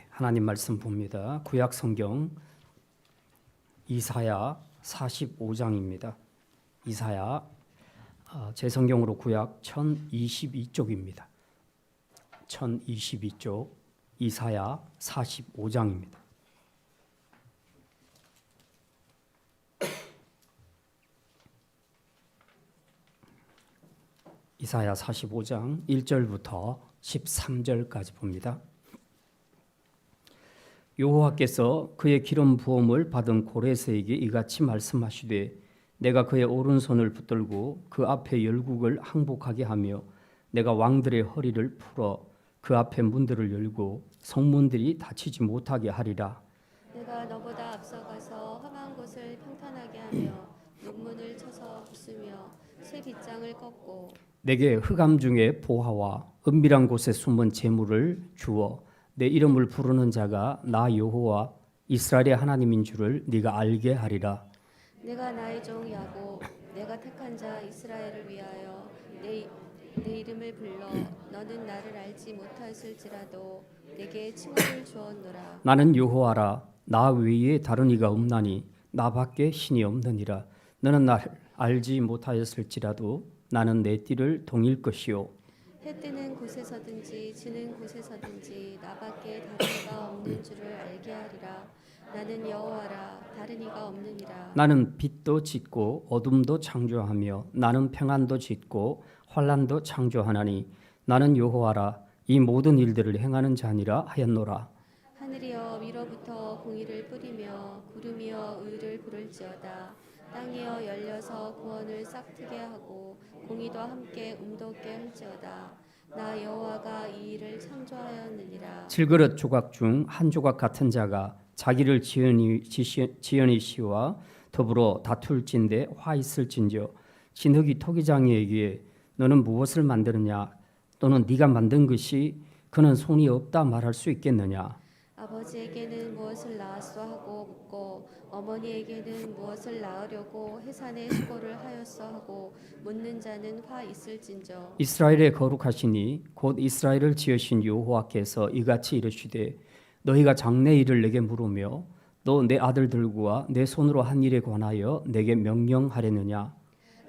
하나님 말씀 봅니다. 구약 성경 이사야 45장입니다. 이사야 제 성경으로 구약 1022쪽입니다. 1022쪽 이사야 45장입니다. 이사야 45장 1절부터 13절까지 봅니다. 여호와께서 그의 기름 부음을 받은 고레스에게 이같이 말씀하시되 내가 그의 오른손을 붙들고 그 앞에 열국을 항복하게 하며 내가 왕들의 허리를 풀어 그 앞에 문들을 열고 성문들이 닫히지 못하게 하리라. 내가 너보다 앞서가서 험한 곳을 평탄하게 하며 문문을 쳐서 부수며 새 빗장을 꺾고 내게 흑암 중에 보화와 은밀한 곳에 숨은 재물을 주어 내 이름을 부르는 자가 나 여호와 이스라엘의 하나님인 줄을 네가 알게 하리라. 내가 나의 종 야곱 내가 택한 자 이스라엘을 위하여 내 이름을 불러 너는 나를 알지 못하였을지라도 내게 칭호를 주었노라. 나는 여호와라. 나 외에 다른 이가 없나니 나밖에 신이 없느니라. 너는 나를 알지 못하였을지라도 나는 내 띠를 동일 것이요 해 뜨는 곳에서든지 지는 곳에서든지 나밖에 다른 이가 없는 줄을 알게 하리라. 나는 여호와라 다른 이가 없느니라. 나는 빛도 짓고 어둠도 창조하며 나는 평안도 짓고 환난도 창조하나니 나는 여호와라. 이 모든 일들을 행하는 자니라 하였노라. 하늘이여 위로부터 공의를 뿌리며 구름이여 의를 부를지어다. 땅이여 열려서 구원을 싹트게 하고 공의도 함께 움돋게 할지어다. 나 여호와가 이 일을 창조하였느니라. 질그릇 조각 중 한 조각 같은 자가 자기를 지연이 씨와 더불어 다툴진대 화 있을진저 진흙이 토기장이에게 너는 무엇을 만드느냐 또는 네가 만든 것이 그는 손이 없다 말할 수 있겠느냐. 아버지에게는 무엇을 낳았소 하고 묻고 어머니에게는 무엇을 낳으려고 해산의 수고를 하였소 하고 묻는 자는 화 있을진저. 이스라엘의 거룩하시니 곧 이스라엘을 지으신 여호와께서 이같이 이르시되 너희가 장래 일을 내게 물으며 또 내 아들들과 내 손으로 한 일에 관하여 내게 명령하려느냐.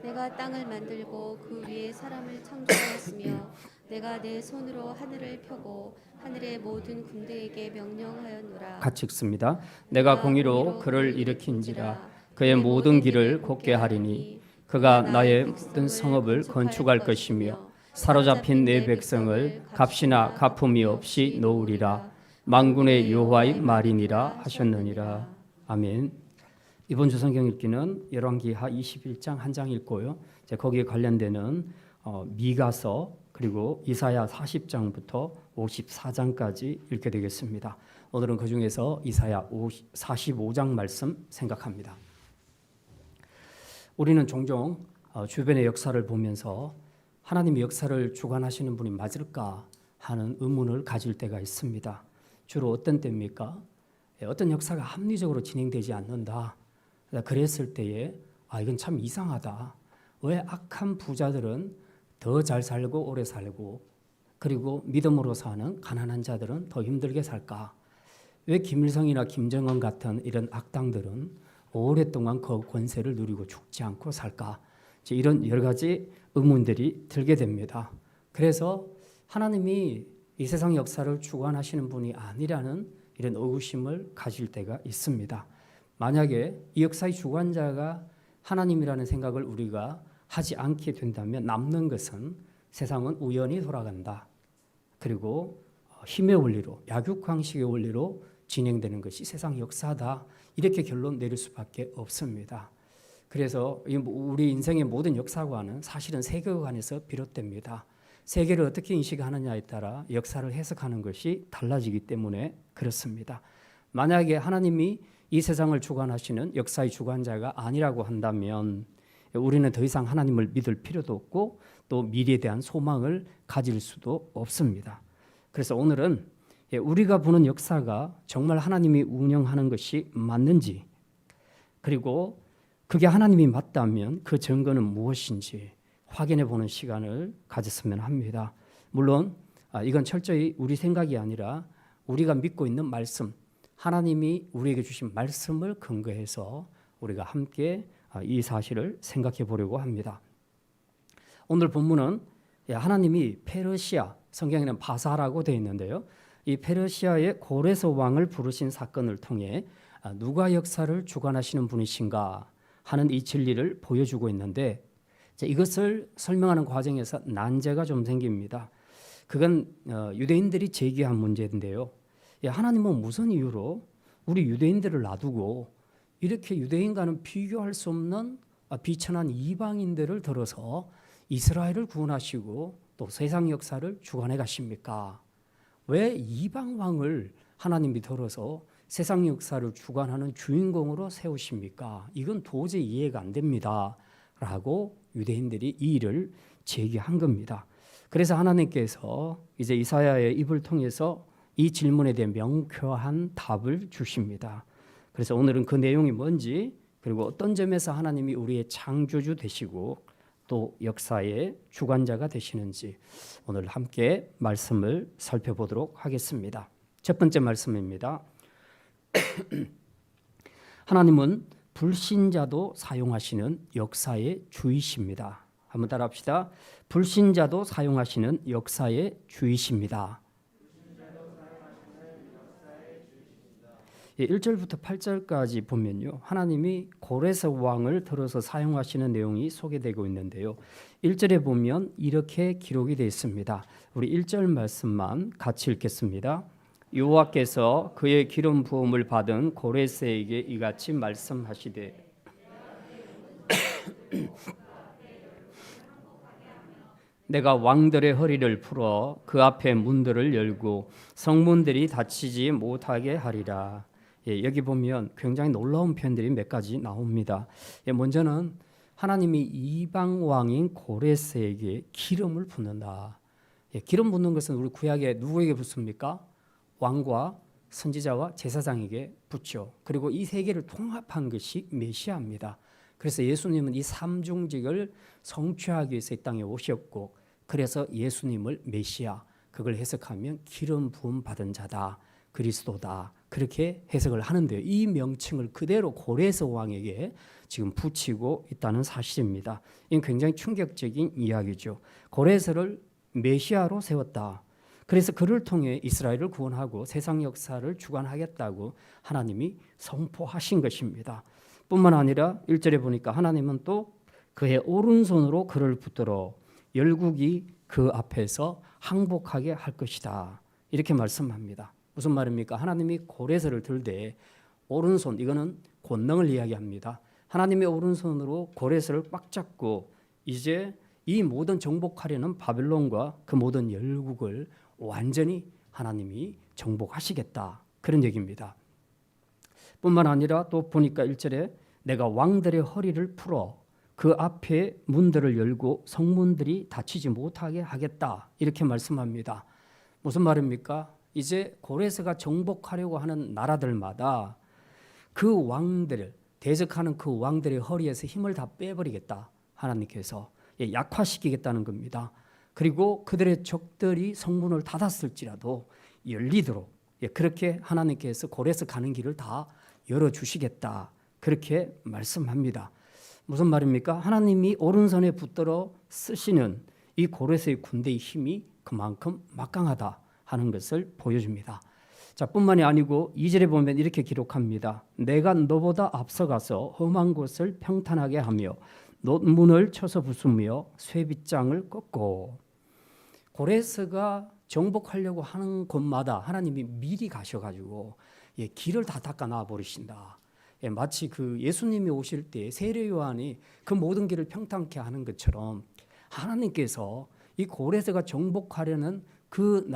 내가 땅을 만들고 그 위에 사람을 창조하였으며 내가 내 손으로 하늘을 펴고 하늘의 모든 군대에게 명령하였노라. 같이 읽습니다. 내가 공의로 그를 일으킨지라 그의 모든 길을 곧게 하리니 그가 나의 모든 성읍을 건축할 것이며 사로잡힌 내 백성을 값이나 가품이 없이 놓으리라. 만군의 여호와의 말이니라 하셨느니라. 아멘. 이번 주 성경 읽기는 열왕기하 21장 한 장 읽고요. 거기에 관련되는 미가서 그리고 이사야 40장부터 54장까지 읽게 되겠습니다. 오늘은 그 중에서 이사야 45장 말씀 생각합니다. 우리는 종종 주변의 역사를 보면서 하나님의 역사를 주관하시는 분이 맞을까 하는 의문을 가질 때가 있습니다. 주로 어떤 때입니까? 어떤 역사가 합리적으로 진행되지 않는다. 그랬을 때에 이건 참 이상하다. 왜 악한 부자들은 더 잘 살고 오래 살고 그리고 믿음으로 사는 가난한 자들은 더 힘들게 살까? 왜 김일성이나 김정은 같은 이런 악당들은 오랫동안 그 권세를 누리고 죽지 않고 살까? 이런 여러 가지 의문들이 들게 됩니다. 그래서 하나님이 이 세상 역사를 주관하시는 분이 아니라는 이런 의구심을 가질 때가 있습니다. 만약에 이 역사의 주관자가 하나님이라는 생각을 우리가 하지 않게 된다면 남는 것은 세상은 우연히 돌아간다. 그리고 힘의 원리로 약육강식의 원리로 진행되는 것이 세상 역사다. 이렇게 결론 내릴 수밖에 없습니다. 그래서 우리 인생의 모든 역사관은 사실은 세계관에서 비롯됩니다. 세계를 어떻게 인식하느냐에 따라 역사를 해석하는 것이 달라지기 때문에 그렇습니다. 만약에 하나님이 이 세상을 주관하시는 역사의 주관자가 아니라고 한다면 우리는 더 이상 하나님을 믿을 필요도 없고 또 미래에 대한 소망을 가질 수도 없습니다. 그래서 오늘은 우리가 보는 역사가 정말 하나님이 운영하는 것이 맞는지 그리고 그게 하나님이 맞다면 그 증거는 무엇인지 확인해 보는 시간을 가졌으면 합니다. 물론 이건 철저히 우리 생각이 아니라 우리가 믿고 있는 말씀, 하나님이 우리에게 주신 말씀을 근거해서 우리가 함께 이 사실을 생각해 보려고 합니다. 오늘 본문은 하나님이 페르시아, 성경에는 바사라고 되어 있는데요. 이 페르시아의 고레스 왕을 부르신 사건을 통해 누가 역사를 주관하시는 분이신가 하는 이 진리를 보여주고 있는데, 이것을 설명하는 과정에서 난제가 좀 생깁니다. 그건 유대인들이 제기한 문제인데요. 하나님은 무슨 이유로 우리 유대인들을 놔두고 이렇게 유대인과는 비교할 수 없는 비천한 이방인들을 들어서 이스라엘을 구원하시고 또 세상 역사를 주관해 가십니까? 왜 이방 왕을 하나님이 들어서 세상 역사를 주관하는 주인공으로 세우십니까? 이건 도저히 이해가 안 됩니다. 라고 유대인들이 이 일을 제기한 겁니다. 그래서 하나님께서 이제 이사야의 입을 통해서 이 질문에 대한 명쾌한 답을 주십니다. 그래서 오늘은 그 내용이 뭔지, 그리고 어떤 점에서 하나님이 우리의 창조주 되시고 또 역사의 주관자가 되시는지 오늘 함께 말씀을 살펴보도록 하겠습니다. 첫 번째 말씀입니다. 하나님은 불신자도 사용하시는 역사의 주이십니다. 한번 따라합시다. 불신자도 사용하시는 역사의 주이십니다. 1절부터 8절까지 보면요, 하나님이 고레스 왕을 들어서 사용하시는 내용이 소개되고 있는데요. 1절에 보면 이렇게 기록이 되어 있습니다. 우리 1절 말씀만 같이 읽겠습니다. 여호와께서 그의 기름 부음을 받은 고레스에게 이같이 말씀하시되 내가 왕들의 허리를 풀어 그 앞에 문들을 열고 성문들이 닫히지 못하게 하리라. 여기 보면 굉장히 놀라운 표현들이 몇 가지 나옵니다. 먼저는 하나님이 이방 왕인 고레스에게 기름을 붓는다. 기름 붓는 것은 우리 구약에 누구에게 붓습니까? 왕과 선지자와 제사장에게 붓죠. 그리고 이 세 개를 통합한 것이 메시아입니다. 그래서 예수님은 이 삼중직을 성취하기 위해서 이 땅에 오셨고, 그래서 예수님을 메시아, 그걸 해석하면 기름 부음 받은 자다, 그리스도다, 그렇게 해석을 하는데요. 이 명칭을 그대로 고레스 왕에게 지금 붙이고 있다는 사실입니다. 이건 굉장히 충격적인 이야기죠. 고레스를 메시아로 세웠다. 그래서 그를 통해 이스라엘을 구원하고 세상 역사를 주관하겠다고 하나님이 선포하신 것입니다. 뿐만 아니라 1절에 보니까 하나님은 또 그의 오른손으로 그를 붙들어 열국이 그 앞에서 항복하게 할 것이다. 이렇게 말씀합니다. 무슨 말입니까? 하나님이 고레스를 들되 오른손, 이거는 권능을 이야기합니다. 하나님의 오른손으로 고레스를 꽉 잡고 이제 이 모든 정복하려는 바벨론과 그 모든 열국을 완전히 하나님이 정복하시겠다, 그런 얘기입니다. 뿐만 아니라 또 보니까 1절에 내가 왕들의 허리를 풀어 그 앞에 문들을 열고 성문들이 닫히지 못하게 하겠다, 이렇게 말씀합니다. 무슨 말입니까? 이제 고레스가 정복하려고 하는 나라들마다 그 왕들을 대적하는 그 왕들의 허리에서 힘을 다 빼버리겠다, 하나님께서 약화시키겠다는 겁니다. 그리고 그들의 적들이 성문을 닫았을지라도 열리도록 그렇게 하나님께서 고레스 가는 길을 다 열어주시겠다, 그렇게 말씀합니다. 무슨 말입니까? 하나님이 오른손에 붙들어 쓰시는 이 고레스의 군대의 힘이 그만큼 막강하다 하는 것을 보여줍니다. 자, 뿐만이 아니고 2절에 보면 이렇게 기록합니다. 내가 너보다 앞서가서 험한 곳을 평탄하게 하며 논문을 쳐서 부수며 쇠빗장을 꺾고, 고레스가 정복하려고 하는 곳마다 하나님이 미리 가셔가지고 길을 다 닦아놔 버리신다. 마치 그 예수님이 오실 때 세례 요한이 그 모든 길을 평탄케 하는 것처럼 하나님께서 이 고레스가 정복하려는 그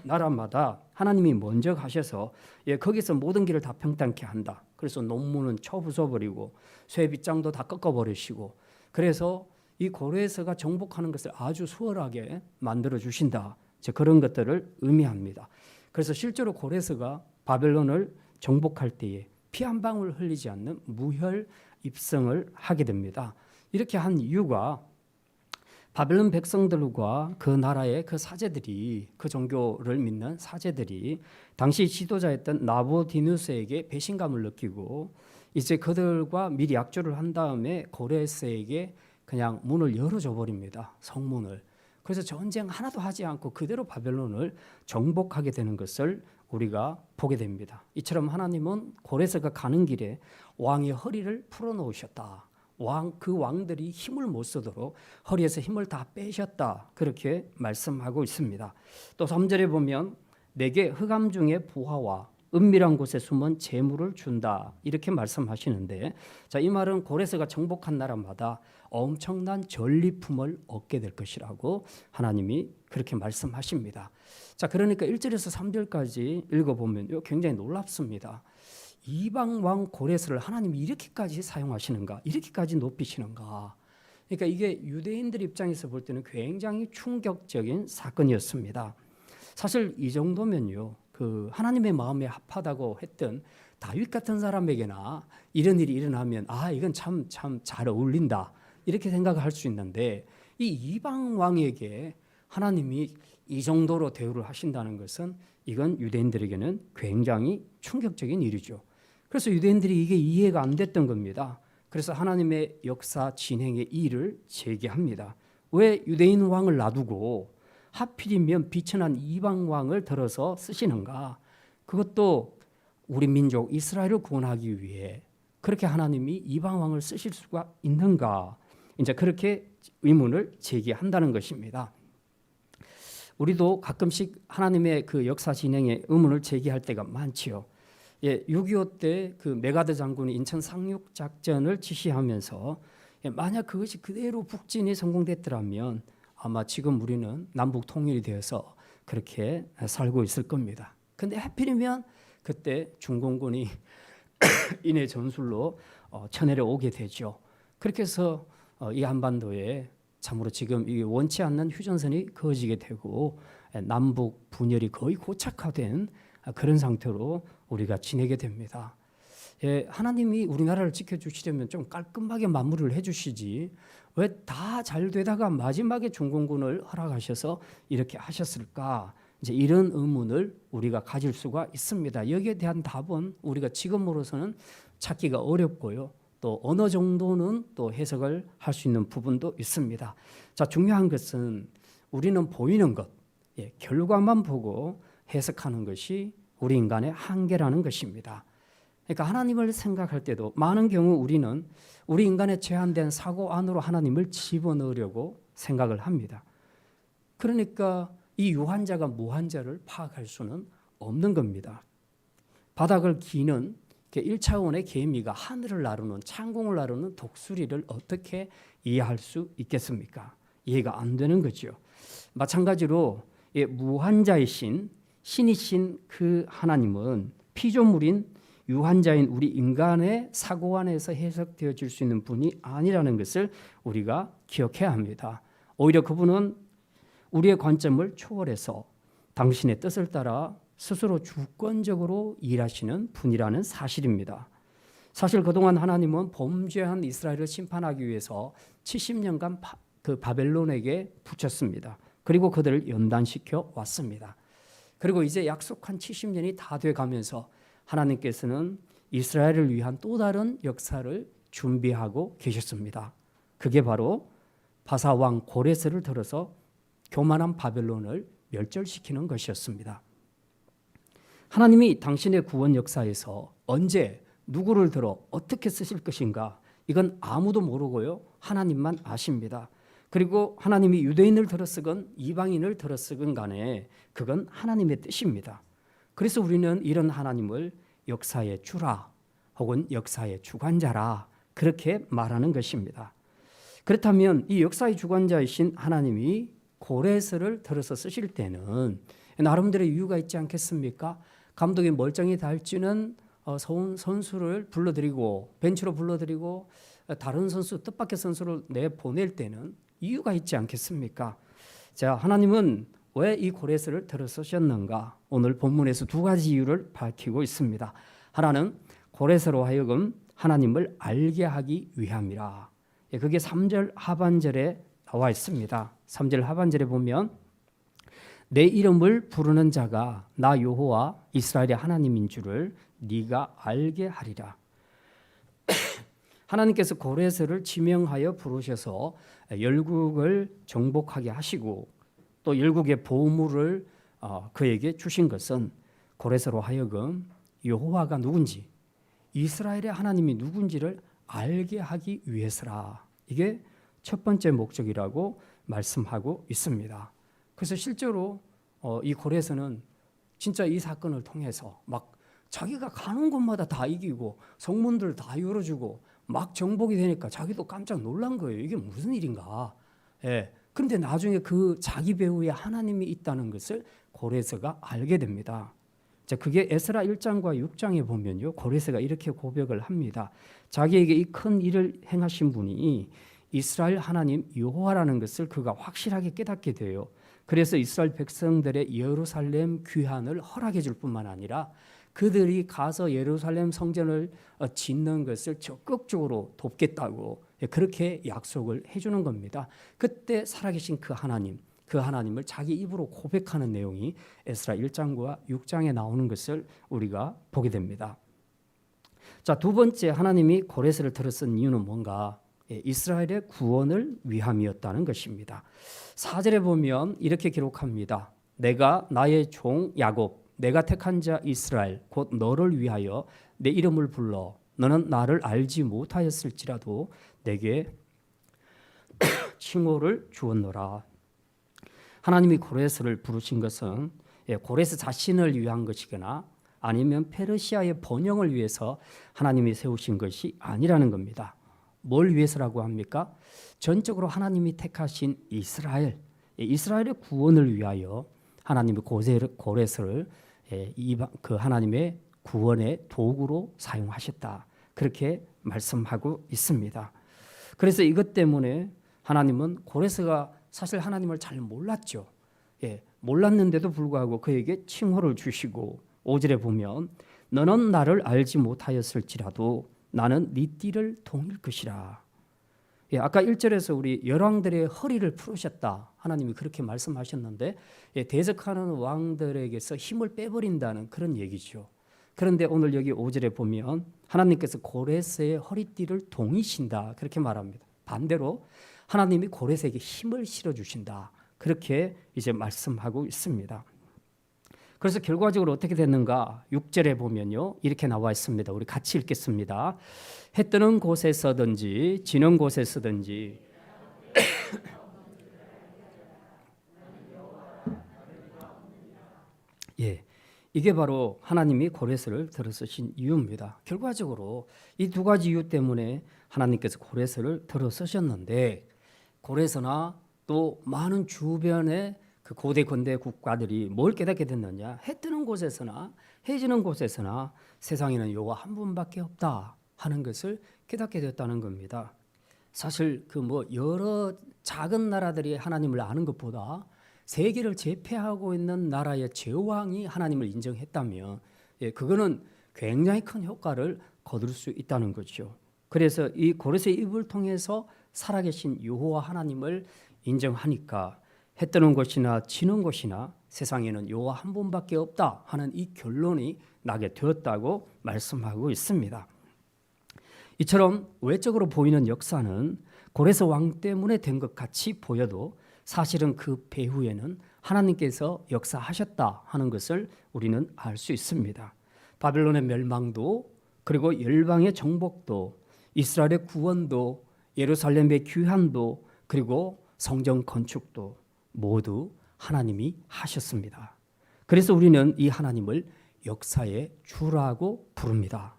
나라마다 하나님이 먼저 가셔서 거기서 모든 길을 다 평탄케 한다. 그래서 논문은 쳐부숴버리고 쇠빗장도 다 꺾어버리시고, 그래서 이 고레스가 정복하는 것을 아주 수월하게 만들어 주신다, 그런 것들을 의미합니다. 그래서 실제로 고레스가 바벨론을 정복할 때에 피 한 방울 흘리지 않는 무혈 입성을 하게 됩니다. 이렇게 한 이유가 바벨론 백성들과 그 나라의 그 사제들이, 그 종교를 믿는 사제들이 당시 지도자였던 나부디누스에게 배신감을 느끼고 이제 그들과 미리 약조를 한 다음에 고레스에게 그냥 문을 열어줘 버립니다. 성문을. 그래서 전쟁 하나도 하지 않고 그대로 바벨론을 정복하게 되는 것을 우리가 보게 됩니다. 이처럼 하나님은 고레스가 가는 길에 왕의 허리를 풀어놓으셨다. 그 왕들이 힘을 못 쓰도록 허리에서 힘을 다 빼셨다. 그렇게 말씀하고 있습니다. 또 3절에 보면 내게 흑암 중에 부하와 은밀한 곳에 숨은 재물을 준다. 이렇게 말씀하시는데, 자, 이 말은 고레스가 정복한 나라마다 엄청난 전리품을 얻게 될 것이라고 하나님이 그렇게 말씀하십니다. 자, 그러니까 1절에서 3절까지 읽어보면 굉장히 놀랍습니다. 이방 왕 고레스를 하나님이 이렇게까지 사용하시는가, 이렇게까지 높이시는가. 그러니까 이게 유대인들 입장에서 볼 때는 굉장히 충격적인 사건이었습니다. 사실 이 정도면요, 그 하나님의 마음에 합하다고 했던 다윗 같은 사람에게나 이런 일이 일어나면 이건 참 잘 어울린다 이렇게 생각할 수 있는데, 이 이방 왕에게 하나님이 이 정도로 대우를 하신다는 것은 이건 유대인들에게는 굉장히 충격적인 일이죠. 그래서 유대인들이 이게 이해가 안 됐던 겁니다. 그래서 하나님의 역사 진행의 이의를 제기합니다. 왜 유대인 왕을 놔두고 하필이면 비천한 이방 왕을 들어서 쓰시는가? 그것도 우리 민족 이스라엘을 구원하기 위해 그렇게 하나님이 이방 왕을 쓰실 수가 있는가? 이제 그렇게 의문을 제기한다는 것입니다. 우리도 가끔씩 하나님의 그 역사 진행에 의문을 제기할 때가 많지요. 6.25 때 그 메가드 장군이 인천 상륙 작전을 지시하면서 만약 그것이 그대로 북진이 성공됐더라면 아마 지금 우리는 남북 통일이 되어서 그렇게 살고 있을 겁니다. 근데 하필이면 그때 중공군이 인해 전술로 쳐내려 오게 되죠. 그렇게 해서 이 한반도에 참으로 지금 이 원치 않는 휴전선이 그어지게 되고 남북 분열이 거의 고착화된 그런 상태로 우리가 지내게 됩니다. 하나님이 우리나라를 지켜주시려면 좀 깔끔하게 마무리를 해주시지 왜 다 잘 되다가 마지막에 중공군을 허락하셔서 이렇게 하셨을까? 이제 이런 의문을 우리가 가질 수가 있습니다. 여기에 대한 답은 우리가 지금으로서는 찾기가 어렵고요. 또 어느 정도는 또 해석을 할 수 있는 부분도 있습니다. 자, 중요한 것은 우리는 보이는 것, 결과만 보고 해석하는 것이 우리 인간의 한계라는 것입니다. 그러니까 하나님을 생각할 때도 많은 경우 우리는 우리 인간의 제한된 사고 안으로 하나님을 집어넣으려고 생각을 합니다. 그러니까 이 유한자가 무한자를 파악할 수는 없는 겁니다. 바닥을 기는 1차원의 개미가 하늘을 나르는, 창공을 나르는 독수리를 어떻게 이해할 수 있겠습니까? 이해가 안 되는 거죠. 마찬가지로 무한자이신 신이신 그 하나님은 피조물인 유한자인 우리 인간의 사고 안에서 해석되어질 수 있는 분이 아니라는 것을 우리가 기억해야 합니다. 오히려 그분은 우리의 관점을 초월해서 당신의 뜻을 따라 스스로 주권적으로 일하시는 분이라는 사실입니다. 사실 그동안 하나님은 범죄한 이스라엘을 심판하기 위해서 70년간 그 바벨론에게 붙였습니다. 그리고 그들을 연단시켜 왔습니다. 그리고 이제 약속한 70년이 다 돼가면서 하나님께서는 이스라엘을 위한 또 다른 역사를 준비하고 계셨습니다. 그게 바로 바사왕 고레스를 들어서 교만한 바벨론을 멸절시키는 것이었습니다. 하나님이 당신의 구원 역사에서 언제 누구를 들어 어떻게 쓰실 것인가, 이건 아무도 모르고요, 하나님만 아십니다. 그리고 하나님이 유대인을 들어 쓰건 이방인을 들어 쓰건 간에 그건 하나님의 뜻입니다. 그래서 우리는 이런 하나님을 역사의 주라 혹은 역사의 주관자라 그렇게 말하는 것입니다. 그렇다면 이 역사의 주관자이신 하나님이 고레스를 들어서 쓰실 때는 나름대로 이유가 있지 않겠습니까? 감독이 멀쩡히 달지는 선수를 불러들이고 벤치로 불러들이고 다른 선수, 뜻밖의 선수를 내보낼 때는 이유가 있지 않겠습니까? 자, 하나님은 왜 이 고레스를 들어 쓰셨는가? 오늘 본문에서 두 가지 이유를 밝히고 있습니다. 하나는 고레스로 하여금 하나님을 알게 하기 위함이라. 그게 3절 하반절에 나와 있습니다. 3절 하반절에 보면 내 이름을 부르는 자가 나 여호와 이스라엘의 하나님인 줄을 네가 알게 하리라. 하나님께서 고레스를 지명하여 부르셔서 열국을 정복하게 하시고 또 열국의 보물을 그에게 주신 것은 고레스로 하여금 여호와가 누군지, 이스라엘의 하나님이 누군지를 알게 하기 위해서라. 이게 첫 번째 목적이라고 말씀하고 있습니다. 그래서 실제로 이 고레스는 진짜 이 사건을 통해서 막 자기가 가는 곳마다 다 이기고 성문들 다 열어주고 막 정복이 되니까 자기도 깜짝 놀란 거예요. 이게 무슨 일인가. 예. 그런데 나중에 그 자기 배후에 하나님이 있다는 것을 고레스가 알게 됩니다. 자, 그게 에스라 1장과 6장에 보면요, 고레스가 이렇게 고백을 합니다. 자기에게 이 큰 일을 행하신 분이 이스라엘 하나님 여호와라는 것을 그가 확실하게 깨닫게 돼요. 그래서 이스라엘 백성들의 예루살렘 귀환을 허락해 줄 뿐만 아니라 그들이 가서 예루살렘 성전을 짓는 것을 적극적으로 돕겠다고 그렇게 약속을 해주는 겁니다. 그때 살아계신 그 하나님을 자기 입으로 고백하는 내용이 에스라 1장과 6장에 나오는 것을 우리가 보게 됩니다. 자, 두 번째, 하나님이 고레스를 들어쓴 이유는 뭔가? 이스라엘의 구원을 위함이었다는 것입니다. 4절에 보면 이렇게 기록합니다. 내가 나의 종 야곱, 내가 택한 자 이스라엘, 곧 너를 위하여 내 이름을 불러 너는 나를 알지 못하였을지라도 내게 칭호를 주었노라. 하나님이 고레스를 부르신 것은 고레스 자신을 위한 것이거나 아니면 페르시아의 번영을 위해서 하나님이 세우신 것이 아니라는 겁니다. 뭘 위해서라고 합니까? 전적으로 하나님이 택하신 이스라엘의 구원을 위하여 하나님이 고레스를 그 하나님의 구원의 도구로 사용하셨다. 그렇게 말씀하고 있습니다. 그래서 이것 때문에 하나님은 고레스가 사실 하나님을 잘 몰랐죠. 몰랐는데도 불구하고 그에게 칭호를 주시고 5절에 보면 너는 나를 알지 못하였을지라도 나는 네 띠를 동일 것이라. 아까 1절에서 우리 열왕들의 허리를 풀으셨다. 하나님이 그렇게 말씀하셨는데 대적하는 왕들에게서 힘을 빼버린다는 그런 얘기죠. 그런데 오늘 여기 5절에 보면 하나님께서 고레스의 허리띠를 동이신다. 그렇게 말합니다. 반대로 하나님이 고레스에게 힘을 실어주신다. 그렇게 이제 말씀하고 있습니다. 그래서 결과적으로 어떻게 됐는가? 6절에 보면요, 이렇게 나와 있습니다. 우리 같이 읽겠습니다. 해 뜨는 곳에서든지 지는 곳에서든지 이게 바로 하나님이 고레스를 들어쓰신 이유입니다. 결과적으로 이 두 가지 이유 때문에 하나님께서 고레스를 들어쓰셨는데 고레스나 또 많은 주변의 그 고대 근대 국가들이 뭘 깨닫게 됐느냐? 해 뜨는 곳에서나 해 지는 곳에서나 세상에는 여호와 한 분밖에 없다 하는 것을 깨닫게 됐다는 겁니다. 사실 그 여러 작은 나라들이 하나님을 아는 것보다 세계를 제패하고 있는 나라의 제왕이 하나님을 인정했다면 그거는 굉장히 큰 효과를 거둘 수 있다는 거죠. 그래서 이 고레스의 입을 통해서 살아계신 여호와 하나님을 인정하니까 해 뜨는 곳이나 지는 곳이나 세상에는 여호와 한 분밖에 없다 하는 이 결론이 나게 되었다고 말씀하고 있습니다. 이처럼 외적으로 보이는 역사는 고레스 왕 때문에 된 것 같이 보여도 사실은 그 배후에는 하나님께서 역사하셨다 하는 것을 우리는 알 수 있습니다. 바벨론의 멸망도 그리고 열방의 정복도 이스라엘의 구원도 예루살렘의 귀환도 그리고 성전 건축도 모두 하나님이 하셨습니다. 그래서 우리는 이 하나님을 역사의 주라고 부릅니다.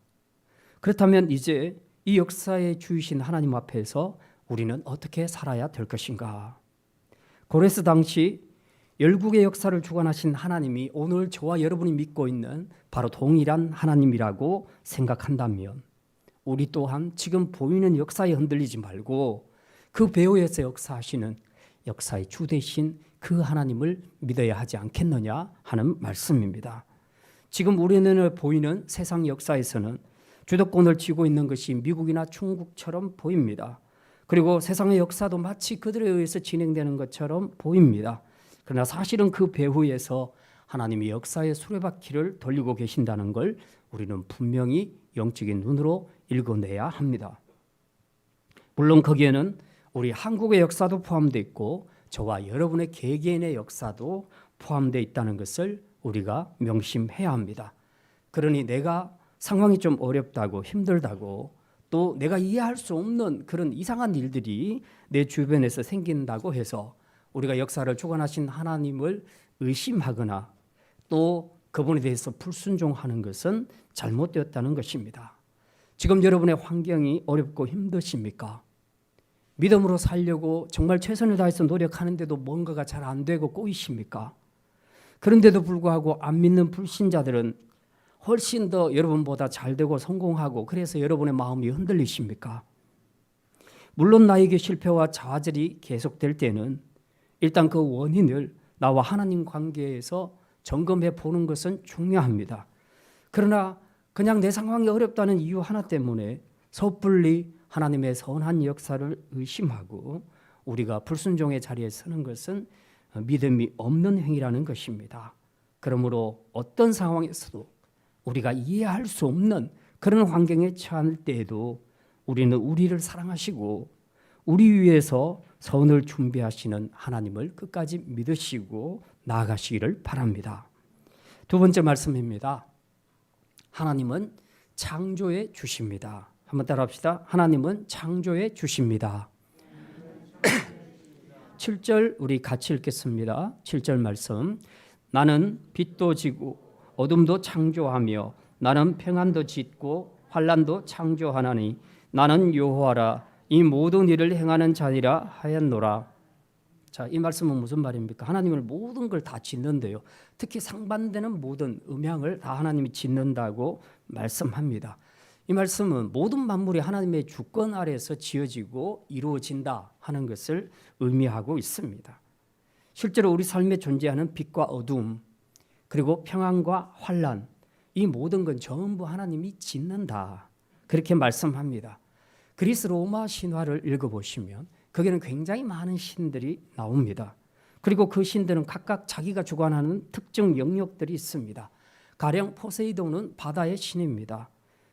그렇다면 이제 이 역사의 주이신 하나님 앞에서 우리는 어떻게 살아야 될 것인가? 고레스 당시 열국의 역사를 주관하신 하나님이 오늘 저와 여러분이 믿고 있는 바로 동일한 하나님이라고 생각한다면 우리 또한 지금 보이는 역사에 흔들리지 말고 그 배후에서 역사하시는 역사의 주 되신 그 하나님을 믿어야 하지 않겠느냐 하는 말씀입니다. 지금 우리 눈에 보이는 세상 역사에서는 주도권을 쥐고 있는 것이 미국이나 중국처럼 보입니다. 그리고 세상의 역사도 마치 그들에 의해서 진행되는 것처럼 보입니다. 그러나 사실은 그 배후에서 하나님이 역사의 수레바퀴를 돌리고 계신다는 걸 우리는 분명히 영적인 눈으로 읽어내야 합니다. 물론 거기에는 우리 한국의 역사도 포함되어 있고 저와 여러분의 개개인의 역사도 포함되어 있다는 것을 우리가 명심해야 합니다. 그러니 내가 상황이 좀 어렵다고 힘들다고 또 내가 이해할 수 없는 그런 이상한 일들이 내 주변에서 생긴다고 해서 우리가 역사를 주관하신 하나님을 의심하거나 또 그분에 대해서 불순종하는 것은 잘못되었다는 것입니다. 지금 여러분의 환경이 어렵고 힘드십니까? 믿음으로 살려고 정말 최선을 다해서 노력하는데도 뭔가가 잘 안 되고 꼬이십니까? 그런데도 불구하고 안 믿는 불신자들은 훨씬 더 여러분보다 잘 되고 성공하고 그래서 여러분의 마음이 흔들리십니까? 물론 나에게 실패와 좌절이 계속될 때는 일단 그 원인을 나와 하나님 관계에서 점검해 보는 것은 중요합니다. 그러나 그냥 내 상황이 어렵다는 이유 하나 때문에 섣불리 하나님의 선한 역사를 의심하고 우리가 불순종의 자리에 서는 것은 믿음이 없는 행위라는 것입니다. 그러므로 어떤 상황에서도 우리가 이해할 수 없는 그런 환경에 처할 때에도 우리는 우리를 사랑하시고 우리 위해서 선을 준비하시는 하나님을 끝까지 믿으시고 나아가시기를 바랍니다. 두 번째 말씀입니다. 하나님은 창조의 주십니다. 한번 따라합시다. 하나님은 창조의 주십니다. 7절 우리 같이 읽겠습니다. 7절 말씀. 나는 빛도 지고 어둠도 창조하며 나는 평안도 짓고 환난도 창조하나니 나는 여호와라 이 모든 일을 행하는 자니라 하였노라. 자, 이 말씀은 무슨 말입니까? 하나님을 모든 걸 다 짓는데요. 특히 상반되는 모든 음향을 다 하나님이 짓는다고 말씀합니다. 이 말씀은 모든 만물이 하나님의 주권 아래에서 지어지고 이루어진다 하는 것을 의미하고 있습니다. 실제로 우리 삶에 존재하는 빛과 어둠 그리고 평안과 환난 이 모든 건 전부 하나님이 짓는다 그렇게 말씀합니다. 그리스 로마 신화를 읽어보시면 거기는 굉장히 많은 신들이 나옵니다. 그리고 그 신들은 각각 자기가 주관하는 특정 영역들이 있습니다. 가령 포세이돈은 바다의 신입니다.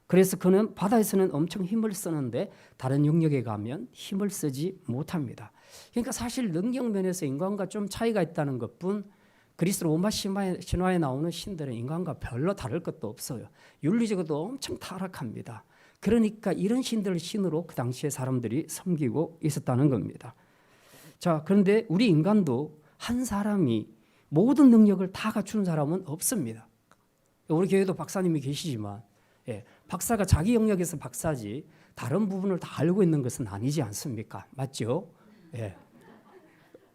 그래서 그는 바다에서는 엄청 힘을 쓰는데 다른 영역에 가면 힘을 쓰지 못합니다. 그러니까 사실 능력 면에서 인간과 좀 차이가 있다는 것뿐 그리스 로마 신화에 나오는 신들은 인간과 별로 다를 것도 없어요. 윤리적으로도 엄청 타락합니다. 그러니까 이런 신들을 신으로 그 당시에 사람들이 섬기고 있었다는 겁니다. 자, 그런데 우리 인간도 한 사람이 모든 능력을 다 갖춘 사람은 없습니다. 우리 교회도 박사님이 계시지만 박사가 자기 영역에서 박사지 다른 부분을 다 알고 있는 것은 아니지 않습니까? 맞죠?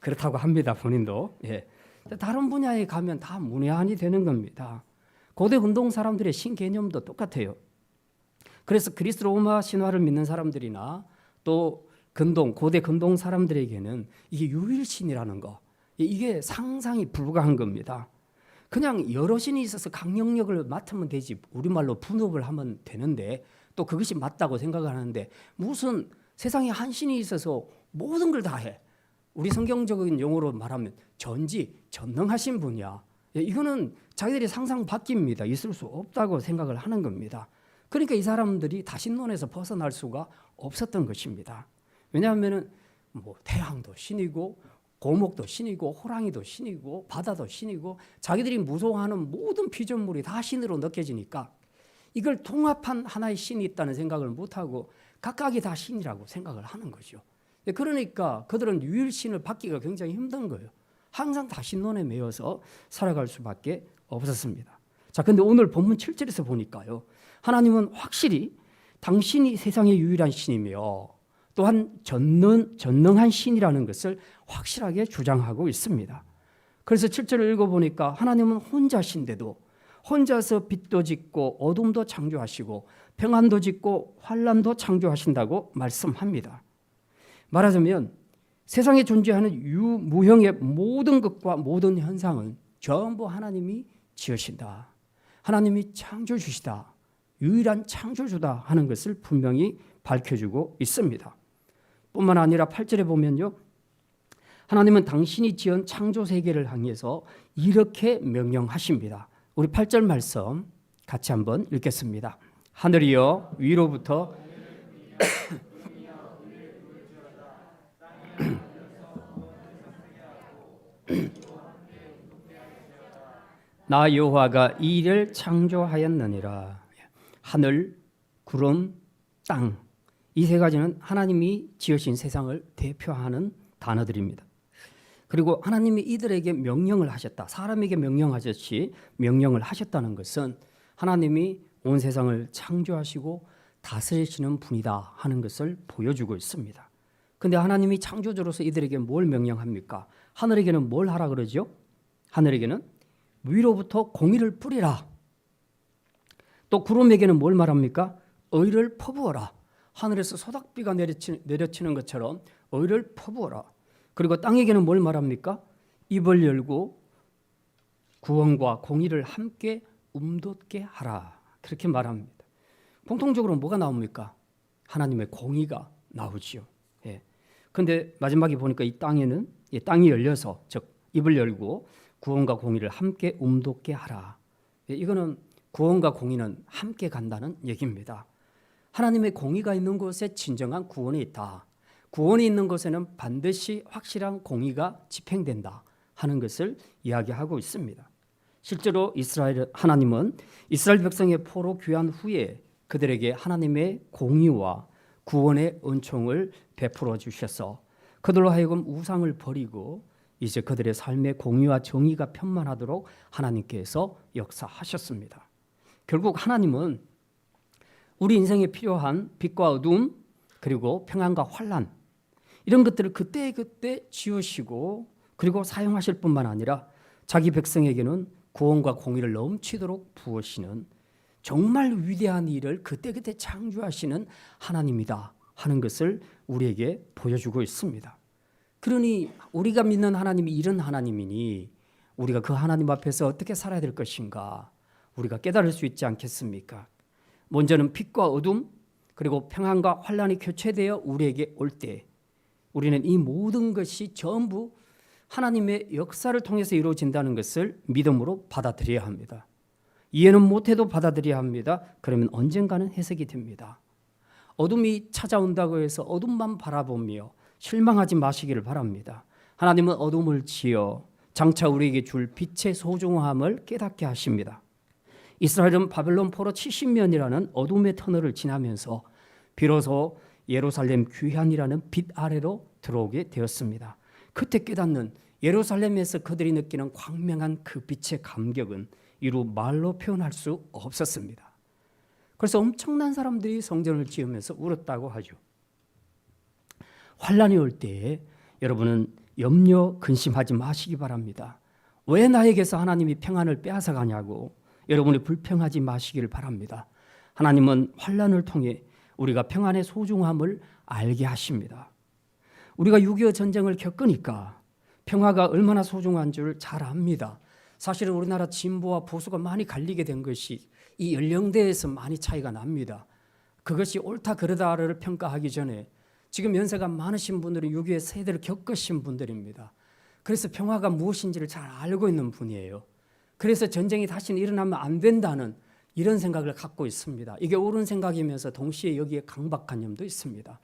그렇다고 합니다. 본인도. 다른 분야에 가면 다 문외한이 되는 겁니다. 고대 근동 사람들의 신 개념도 똑같아요. 그래서 그리스 로마 신화를 믿는 사람들이나 또 고대 근동 사람들에게는 이게 유일신이라는 거 이게 상상이 불가한 겁니다. 그냥 여러 신이 있어서 각 영역을 맡으면 되지 우리말로 분업을 하면 되는데 또 그것이 맞다고 생각을 하는데 무슨 세상에 한 신이 있어서 모든 걸 다 해. 우리 성경적인 용어로 말하면 전능하신 분이야. 이거는 자기들이 상상 밖입니다. 있을 수 없다고 생각을 하는 겁니다. 그러니까 이 사람들이 다신론에서 벗어날 수가 없었던 것입니다. 왜냐하면 태양도 신이고 고목도 신이고 호랑이도 신이고 바다도 신이고 자기들이 무서워하는 모든 피조물이 다 신으로 느껴지니까 이걸 통합한 하나의 신이 있다는 생각을 못하고 각각이 다 신이라고 생각을 하는 거죠. 그러니까 그들은 유일신을 받기가 굉장히 힘든 거예요. 항상 다신론에 매여서 살아갈 수밖에 없었습니다. 자, 근데 오늘 본문 7절에서 보니까요. 하나님은 확실히 당신이 세상의 유일한 신이며 또한 전능한 신이라는 것을 확실하게 주장하고 있습니다. 그래서 7절을 읽어보니까 하나님은 혼자신데도 혼자서 빛도 짓고 어둠도 창조하시고 평안도 짓고 환난도 창조하신다고 말씀합니다. 말하자면 세상에 존재하는 유무형의 모든 것과 모든 현상은 전부 하나님이 지으신다. 하나님이 창조주시다. 유일한 창조주다 하는 것을 분명히 밝혀주고 있습니다. 뿐만 아니라 8절에 보면요, 하나님은 당신이 지은 창조 세계를 향해서 이렇게 명령하십니다. 우리 8절 말씀 같이 한번 읽겠습니다. 하늘이여 위로부터 나 여호와가 이 일을 창조하였느니라. 하늘, 구름, 땅, 이 세 가지는 하나님이 지으신 세상을 대표하는 단어들입니다. 그리고 하나님이 이들에게 명령을 하셨다. 사람에게 명령하셨지 명령을 하셨다는 것은 하나님이 온 세상을 창조하시고 다스리시는 분이다 하는 것을 보여주고 있습니다. 그런데 하나님이 창조주로서 이들에게 뭘 명령합니까? 하늘에게는 뭘 하라 그러죠? 하늘에게는 위로부터 공의를 뿌리라. 또 구름에게는 뭘 말합니까? 의를 퍼부어라. 하늘에서 소닥비가 내려치는 것처럼 의를 퍼부어라. 그리고 땅에게는 뭘 말합니까? 입을 열고 구원과 공의를 함께 움돋게 하라. 그렇게 말합니다. 공통적으로 뭐가 나옵니까? 하나님의 공의가 나오지요. 예. 그런데 마지막에 보니까 이 땅에는 땅이 열려서, 즉 입을 열고 구원과 공의를 함께 움돋게 하라. 예, 이거는 구원과 공의는 함께 간다는 얘기입니다. 하나님의 공의가 있는 곳에 진정한 구원이 있다. 구원이 있는 곳에는 반드시 확실한 공의가 집행된다 하는 것을 이야기하고 있습니다. 실제로 하나님은 이스라엘 백성의 포로 귀환 후에 그들에게 하나님의 공의와 구원의 은총을 베풀어 주셔서 그들로 하여금 우상을 버리고 이제 그들의 삶의 공의와 정의가 편만하도록 하나님께서 역사하셨습니다. 결국 하나님은 우리 인생에 필요한 빛과 어둠 그리고 평안과 환난 이런 것들을 그때그때 지으시고 그리고 사용하실 뿐만 아니라 자기 백성에게는 구원과 공의를 넘치도록 부으시는 정말 위대한 일을 그때그때 창조하시는 하나님이다 하는 것을 우리에게 보여주고 있습니다. 그러니 우리가 믿는 하나님이 이런 하나님이니 우리가 그 하나님 앞에서 어떻게 살아야 될 것인가 우리가 깨달을 수 있지 않겠습니까? 먼저는 빛과 어둠 그리고 평안과 환난이 교체되어 우리에게 올 때 우리는 이 모든 것이 전부 하나님의 역사를 통해서 이루어진다는 것을 믿음으로 받아들여야 합니다. 이해는 못해도 받아들여야 합니다. 그러면 언젠가는 해석이 됩니다. 어둠이 찾아온다고 해서 어둠만 바라보며 실망하지 마시기를 바랍니다. 하나님은 어둠을 지어 장차 우리에게 줄 빛의 소중함을 깨닫게 하십니다. 이스라엘은 바벨론 포로 70년이라는 어둠의 터널을 지나면서 비로소 예루살렘 귀환이라는 빛 아래로 들어오게 되었습니다. 그때 깨닫는 예루살렘에서 그들이 느끼는 광명한 그 빛의 감격은 이루 말로 표현할 수 없었습니다. 그래서 엄청난 사람들이 성전을 지으면서 울었다고 하죠. 환난이 올 때 여러분은 염려 근심하지 마시기 바랍니다. 왜 나에게서 하나님이 평안을 빼앗아가냐고 여러분이 불평하지 마시기를 바랍니다. 하나님은 환난을 통해 우리가 평안의 소중함을 알게 하십니다. 우리가 6.25 전쟁을 겪으니까 평화가 얼마나 소중한 줄 잘 압니다. 사실은 우리나라 진보와 보수가 많이 갈리게 된 것이 이 연령대에서 많이 차이가 납니다. 그것이 옳다 그르다를 평가하기 전에 지금 연세가 많으신 분들은 6.25 세대를 겪으신 분들입니다. 그래서 평화가 무엇인지를 잘 알고 있는 분이에요. 그래서 전쟁이 다시는 일어나면 안 된다는 이런 생각을 갖고 있습니다. 이게 옳은 생각이면서 동시에 여기에 강박한 점도 있습니다.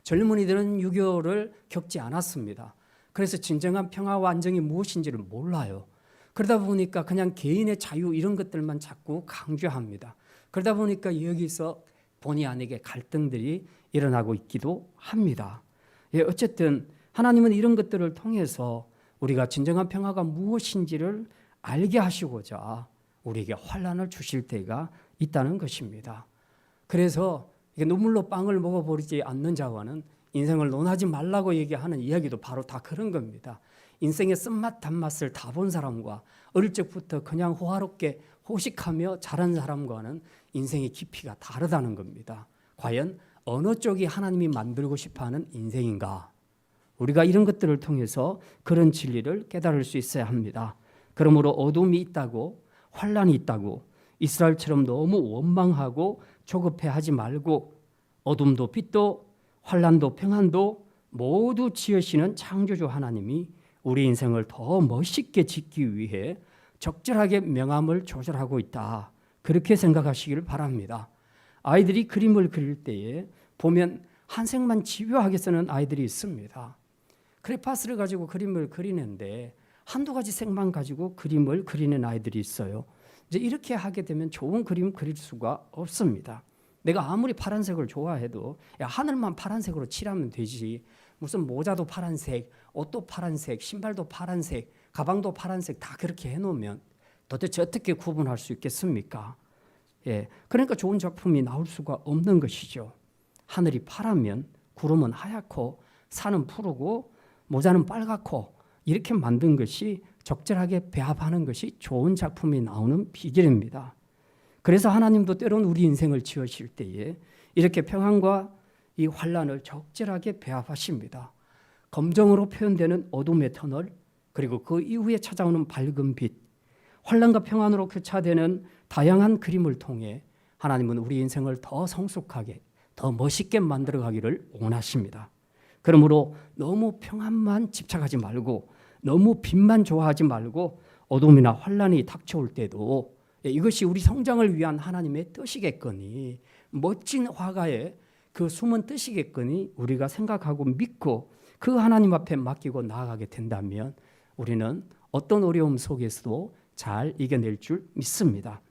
젊은이들은 6.25를 겪지 않았습니다. 그래서 진정한 평화와 안정이 무엇인지를 몰라요. 그러다 보니까 그냥 개인의 자유 이런 것들만 자꾸 강조합니다. 그러다 보니까 여기서 본의 아니게 갈등들이 일어나고 있기도 합니다. 예, 어쨌든 하나님은 이런 것들을 통해서 우리가 진정한 평화가 무엇인지를 알게 하시고자 우리에게 환난을 주실 때가 있다는 것입니다. 그래서 눈물로 빵을 먹어버리지 않는 자와는 인생을 논하지 말라고 얘기하는 이야기도 바로 다 그런 겁니다. 인생의 쓴맛 단맛을 다 본 사람과 어릴 적부터 그냥 호화롭게 호식하며 자란 사람과는 인생의 깊이가 다르다는 겁니다. 과연 어느 쪽이 하나님이 만들고 싶어하는 인생인가? 우리가 이런 것들을 통해서 그런 진리를 깨달을 수 있어야 합니다. 그러므로 어둠이 있다고 환난이 있다고 이스라엘처럼 너무 원망하고 조급해하지 말고 어둠도 빛도 환난도 평안도 모두 지으시는 창조주 하나님이 우리 인생을 더 멋있게 짓기 위해 적절하게 명암을 조절하고 있다. 그렇게 생각하시기를 바랍니다. 아이들이 그림을 그릴 때에 보면 한 색만 집요하게 쓰는 아이들이 있습니다. 크레파스를 가지고 그림을 그리는데 한두 가지 색만 가지고 그림을 그리는 아이들이 있어요. 이제 이렇게 하게 되면 좋은 그림 그릴 수가 없습니다. 내가 아무리 파란색을 좋아해도 야, 하늘만 파란색으로 칠하면 되지. 무슨 모자도 파란색, 옷도 파란색, 신발도 파란색, 가방도 파란색 다 그렇게 해놓으면 도대체 어떻게 구분할 수 있겠습니까? 예, 그러니까 좋은 작품이 나올 수가 없는 것이죠. 하늘이 파라면 구름은 하얗고 산은 푸르고 모자는 빨갛고 이렇게 만든 것이 적절하게 배합하는 것이 좋은 작품이 나오는 비결입니다. 그래서 하나님도 때로는 우리 인생을 지으실 때에 이렇게 평안과 이 환란을 적절하게 배합하십니다. 검정으로 표현되는 어둠의 터널, 그리고 그 이후에 찾아오는 밝은 빛, 환란과 평안으로 교차되는 다양한 그림을 통해 하나님은 우리 인생을 더 성숙하게, 더 멋있게 만들어가기를 원하십니다. 그러므로 너무 평안만 집착하지 말고 너무 빛만 좋아하지 말고 어둠이나 환란이 닥쳐올 때도 이것이 우리 성장을 위한 하나님의 뜻이겠거니, 멋진 화가의 그 숨은 뜻이겠거니 우리가 생각하고 믿고 그 하나님 앞에 맡기고 나아가게 된다면 우리는 어떤 어려움 속에서도 잘 이겨낼 줄 믿습니다.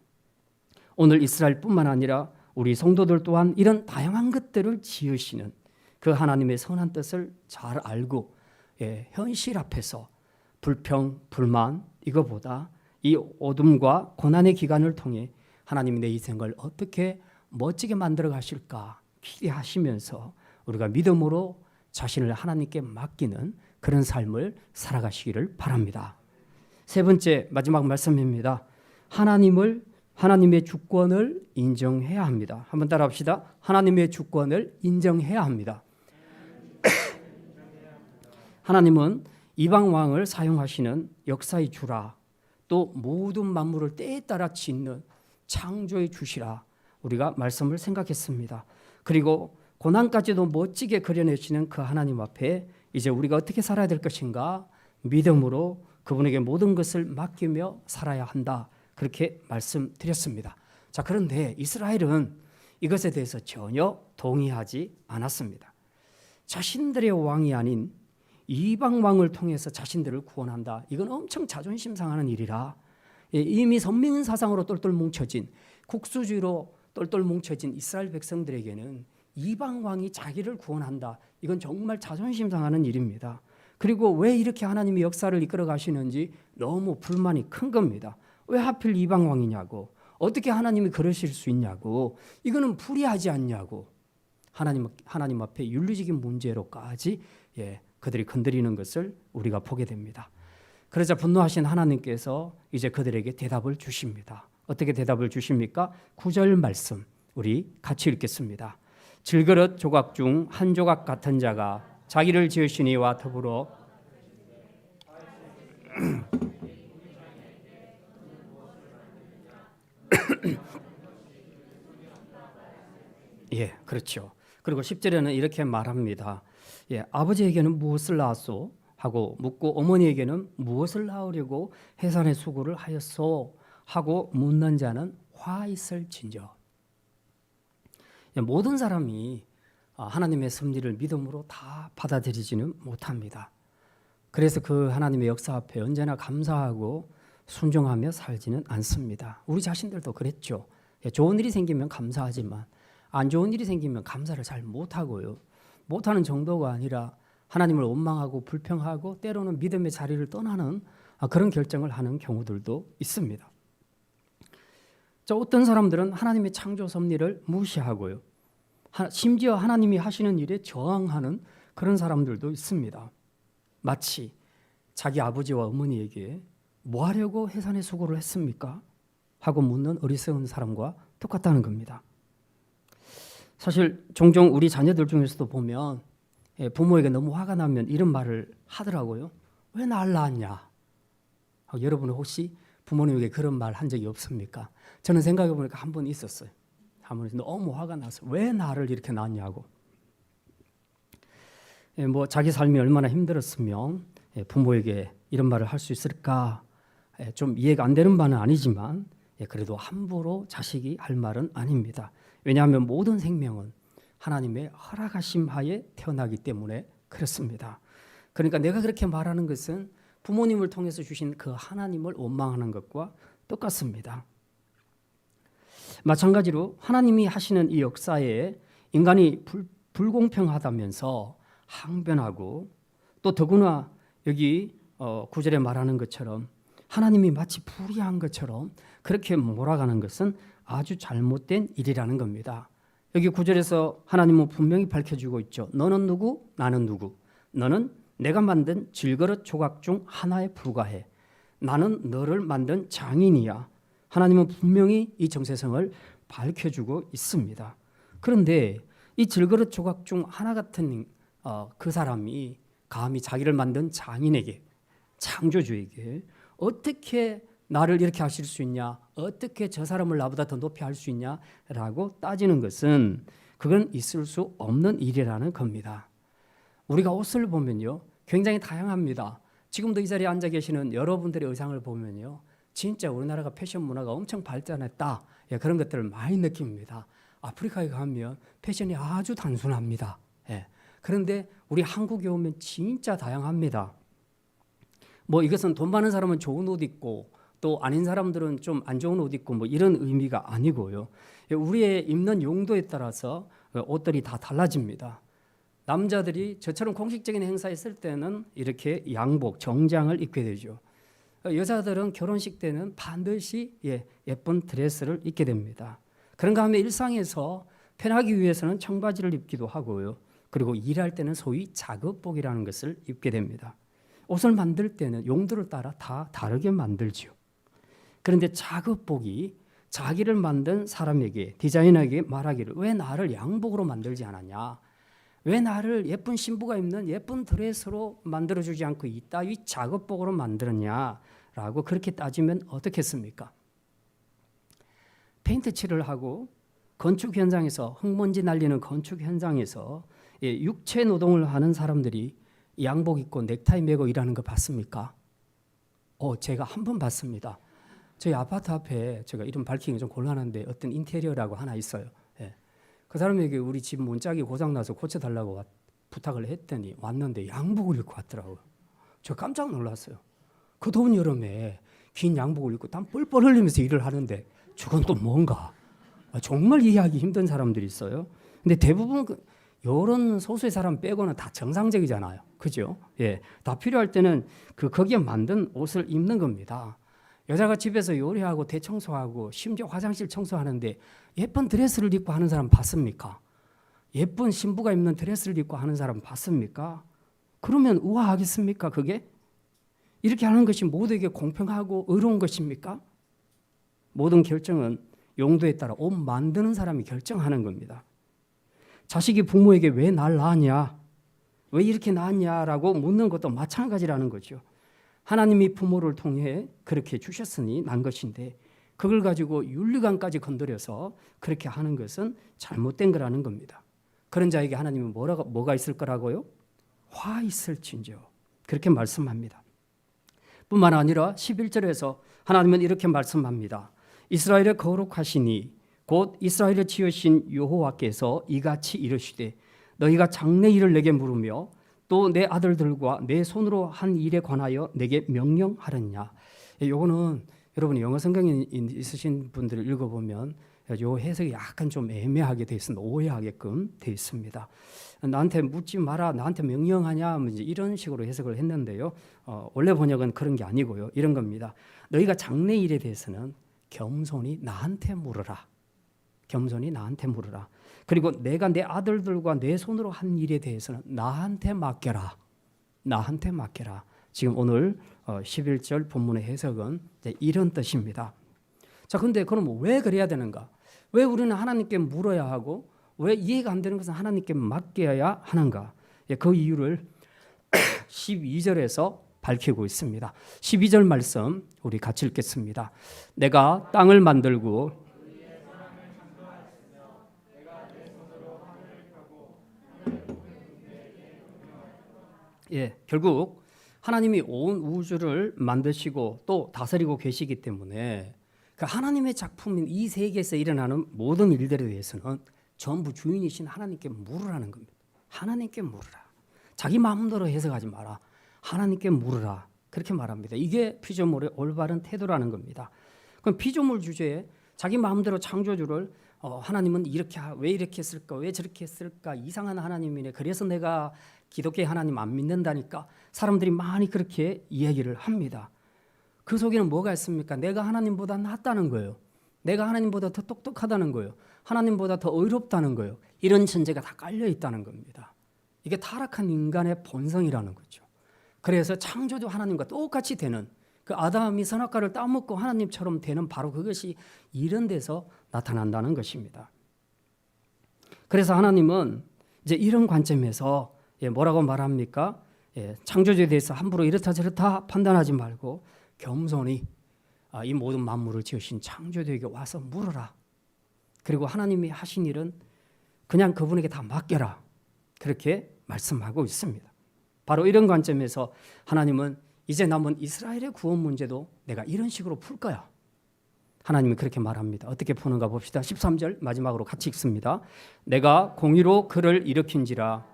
오늘 이스라엘뿐만 아니라 우리 성도들 또한 이런 다양한 것들을 지으시는 그 하나님의 선한 뜻을 잘 알고 현실 앞에서 불평, 불만 이거보다 이 어둠과 고난의 기간을 통해 하나님이 내 인생을 어떻게 멋지게 만들어 가실까 기대하시면서 우리가 믿음으로 자신을 하나님께 맡기는 그런 삶을 살아가시기를 바랍니다. 세 번째 마지막 말씀입니다. 하나님의 주권을 인정해야 합니다. 한번 따라합시다. 하나님의 주권을 인정해야 합니다. 하나님은 이방 왕을 사용하시는 역사의 주라, 또 모든 만물을 때에 따라 짓는 창조의 주시라 우리가 말씀을 생각했습니다. 그리고 고난까지도 멋지게 그려내시는 그 하나님 앞에 이제 우리가 어떻게 살아야 될 것인가? 믿음으로 그분에게 모든 것을 맡기며 살아야 한다. 그렇게 말씀드렸습니다. 자, 그런데 이스라엘은 이것에 대해서 전혀 동의하지 않았습니다. 자신들의 왕이 아닌 이방 왕을 통해서 자신들을 구원한다. 이건 엄청 자존심 상하는 일이라 이미 선민 사상으로 똘똘 뭉쳐진 국수주의로 똘똘 뭉쳐진 이스라엘 백성들에게는 이방 왕이 자기를 구원한다. 이건 정말 자존심 상하는 일입니다. 그리고 왜 이렇게 하나님이 역사를 이끌어 가시는지 너무 불만이 큰 겁니다. 왜 하필 이방 왕이냐고, 어떻게 하나님이 그러실 수 있냐고, 이거는 불의하지 않냐고, 하나님 앞에 윤리적인 문제로까지 그들이 건드리는 것을 우리가 보게 됩니다. 그러자 분노하신 하나님께서 이제 그들에게 대답을 주십니다. 어떻게 대답을 주십니까? 9절 말씀 우리 같이 읽겠습니다. 질그릇 조각 중 한 조각 같은 자가 자기를 지으신 이와 더불어 그렇죠. 그리고 10절에는 이렇게 말합니다. 아버지에게는 무엇을 낳았소? 하고 묻고 어머니에게는 무엇을 낳으려고 해산의 수고를 하였소? 하고 묻는 자는 화 있을진저. 모든 사람이 하나님의 섭리를 믿음으로 다 받아들이지는 못합니다. 그래서 그 하나님의 역사 앞에 언제나 감사하고 순종하며 살지는 않습니다. 우리 자신들도 그랬죠. 좋은 일이 생기면 감사하지만 안 좋은 일이 생기면 감사를 잘 못하고요. 못하는 정도가 아니라 하나님을 원망하고 불평하고 때로는 믿음의 자리를 떠나는 그런 결정을 하는 경우들도 있습니다. 어떤 사람들은 하나님의 창조 섭리를 무시하고요. 심지어 하나님이 하시는 일에 저항하는 그런 사람들도 있습니다. 마치 자기 아버지와 어머니에게 뭐 하려고 해산의 수고를 했습니까? 하고 묻는 어리석은 사람과 똑같다는 겁니다. 사실 종종 우리 자녀들 중에서도 보면 부모에게 너무 화가 나면 이런 말을 하더라고요. 왜 날 낳았냐? 여러분은 혹시 부모님에게 그런 말 한 적이 없습니까? 저는 생각해 보니까 한 번 있었어요. 한 번 너무 화가 나서 왜 나를 이렇게 낳았냐고. 뭐 자기 삶이 얼마나 힘들었으면 부모에게 이런 말을 할 수 있을까? 좀 이해가 안 되는 바는 아니지만 그래도 함부로 자식이 할 말은 아닙니다. 왜냐하면 모든 생명은 하나님의 허락하심 하에 태어나기 때문에 그렇습니다. 그러니까 내가 그렇게 말하는 것은 부모님을 통해서 주신 그 하나님을 원망하는 것과 똑같습니다. 마찬가지로 하나님이 하시는 이 역사에 인간이 불공평하다면서 항변하고 또 더구나 여기 9절에 말하는 것처럼 하나님이 마치 불의한 것처럼 그렇게 몰아가는 것은 아주 잘못된 일이라는 겁니다. 여기 9절에서 하나님은 분명히 밝혀주고 있죠. 너는 누구? 나는 누구? 너는 내가 만든 질그릇 조각 중 하나에 불과해. 나는 너를 만든 장인이야. 하나님은 분명히 이 정체성을 밝혀주고 있습니다. 그런데 이 질그릇 조각 중 하나 같은 그 사람이 감히 자기를 만든 장인에게, 창조주에게 어떻게 나를 이렇게 하실 수 있냐, 어떻게 저 사람을 나보다 더 높이 할 수 있냐라고 따지는 것은 그건 있을 수 없는 일이라는 겁니다. 우리가 옷을 보면요 굉장히 다양합니다. 지금도 이 자리에 앉아 계시는 여러분들의 의상을 보면요 진짜 우리나라가 패션 문화가 엄청 발전했다, 그런 것들을 많이 느낍니다. 아프리카에 가면 패션이 아주 단순합니다. 그런데 우리 한국에 오면 진짜 다양합니다. 뭐 이것은 돈 많은 사람은 좋은 옷 입고 또 아닌 사람들은 좀 안 좋은 옷 입고 뭐 이런 의미가 아니고요. 우리의 입는 용도에 따라서 옷들이 다 달라집니다. 남자들이 저처럼 공식적인 행사에 있을 때는 이렇게 양복, 정장을 입게 되죠. 여자들은 결혼식 때는 반드시 예쁜 드레스를 입게 됩니다. 그런가 하면 일상에서 편하기 위해서는 청바지를 입기도 하고요. 그리고 일할 때는 소위 작업복이라는 것을 입게 됩니다. 옷을 만들 때는 용도를 따라 다 다르게 만들죠. 그런데 작업복이 자기를 만든 사람에게, 디자이너에게 말하기를 왜 나를 양복으로 만들지 않았냐, 왜 나를 예쁜 신부가 입는 예쁜 드레스로 만들어주지 않고 이따위 작업복으로 만들었냐라고 그렇게 따지면 어떻겠습니까? 페인트 칠을 하고 건축 현장에서 흙먼지 날리는 건축 현장에서 육체 노동을 하는 사람들이 양복 입고 넥타이 메고 일하는 거 봤습니까? 제가 한 번 봤습니다. 저희 아파트 앞에 제가 이름 밝히기 좀 곤란한데 어떤 인테리어라고 하나 있어요. 그 사람에게 우리 집 문짝이 고장나서 고쳐달라고 부탁을 했더니 왔는데 양복을 입고 왔더라고요. 저 깜짝 놀랐어요. 그 더운 여름에 긴 양복을 입고 땀 뻘뻘 흘리면서 일을 하는데 저건 또 뭔가 정말 이해하기 힘든 사람들이 있어요. 근데 대부분 이런 소수의 사람 빼고는 다 정상적이잖아요. 그죠? 다 필요할 때는 거기에 만든 옷을 입는 겁니다. 여자가 집에서 요리하고 대청소하고 심지어 화장실 청소하는데 예쁜 드레스를 입고 하는 사람 봤습니까? 예쁜 신부가 입는 드레스를 입고 하는 사람 봤습니까? 그러면 우아하겠습니까? 그게? 이렇게 하는 것이 모두에게 공평하고 의로운 것입니까? 모든 결정은 용도에 따라 옷 만드는 사람이 결정하는 겁니다. 자식이 부모에게 왜 날 낳았냐, 왜 이렇게 낳았냐라고 묻는 것도 마찬가지라는 거죠. 하나님이 부모를 통해 그렇게 주셨으니 난 것인데 그걸 가지고 윤리관까지 건드려서 그렇게 하는 것은 잘못된 거라는 겁니다. 그런 자에게 하나님은 뭐가 있을 거라고요? 화 있을진저, 그렇게 말씀합니다. 뿐만 아니라 11절에서 하나님은 이렇게 말씀합니다. 이스라엘의 거룩하시니 곧 이스라엘을 지으신 여호와께서 이같이 이르시되 너희가 장래 일을 내게 물으며 또 내 아들들과 내 손으로 한 일에 관하여 내게 명령하렸냐. 요거는 여러분이 영어 성경에 있으신 분들을 읽어보면 요 해석이 약간 좀 애매하게 되어 있습니다. 오해하게끔 되어 있습니다. 나한테 묻지 마라, 나한테 명령하냐, 이제 이런 식으로 해석을 했는데요. 원래 번역은 그런 게 아니고요. 이런 겁니다. 너희가 장래 일에 대해서는 겸손히 나한테 물어라. 겸손히 나한테 물으라. 그리고 내가 내 아들들과 내 손으로 한 일에 대해서는 나한테 맡겨라. 나한테 맡겨라. 지금 오늘 11절 본문의 해석은 이런 뜻입니다. 자, 근데 그럼 왜 그래야 되는가? 왜 우리는 하나님께 물어야 하고 왜 이해가 안 되는 것은 하나님께 맡겨야 하는가? 그 이유를 12절에서 밝히고 있습니다. 12절 말씀 우리 같이 읽겠습니다. 내가 땅을 만들고 결국 하나님이 온 우주를 만드시고 또 다스리고 계시기 때문에 그 하나님의 작품인 이 세계에서 일어나는 모든 일들에 대해서는 전부 주인이신 하나님께 물으라는 겁니다. 하나님께 물으라. 자기 마음대로 해석하지 마라. 하나님께 물으라. 그렇게 말합니다. 이게 피조물의 올바른 태도라는 겁니다. 그럼 피조물 주제에 자기 마음대로 창조주를 하나님은 왜 이렇게 했을까? 왜 저렇게 했을까? 이상한 하나님이네. 그래서 내가 기독교의 하나님 안 믿는다니까. 사람들이 많이 그렇게 이야기를 합니다. 그 속에는 뭐가 있습니까? 내가 하나님보다 낫다는 거예요. 내가 하나님보다 더 똑똑하다는 거예요. 하나님보다 더 의롭다는 거예요. 이런 전제가 다 깔려 있다는 겁니다. 이게 타락한 인간의 본성이라는 거죠. 그래서 창조주 하나님과 똑같이 되는 그 아담이 선악과를 따먹고 하나님처럼 되는 바로 그것이 이런 데서 나타난다는 것입니다. 그래서 하나님은 이제 이런 관점에서 뭐라고 말합니까? 창조주에 대해서 함부로 이렇다 저렇다 판단하지 말고 겸손히 이 모든 만물을 지으신 창조주에게 와서 물어라. 그리고 하나님이 하신 일은 그냥 그분에게 다 맡겨라. 그렇게 말씀하고 있습니다. 바로 이런 관점에서 하나님은 이제 남은 이스라엘의 구원 문제도 내가 이런 식으로 풀 거야. 하나님이 그렇게 말합니다. 어떻게 푸는가 봅시다. 13절 마지막으로 같이 읽습니다. 내가 공의로 그를 일으킨지라.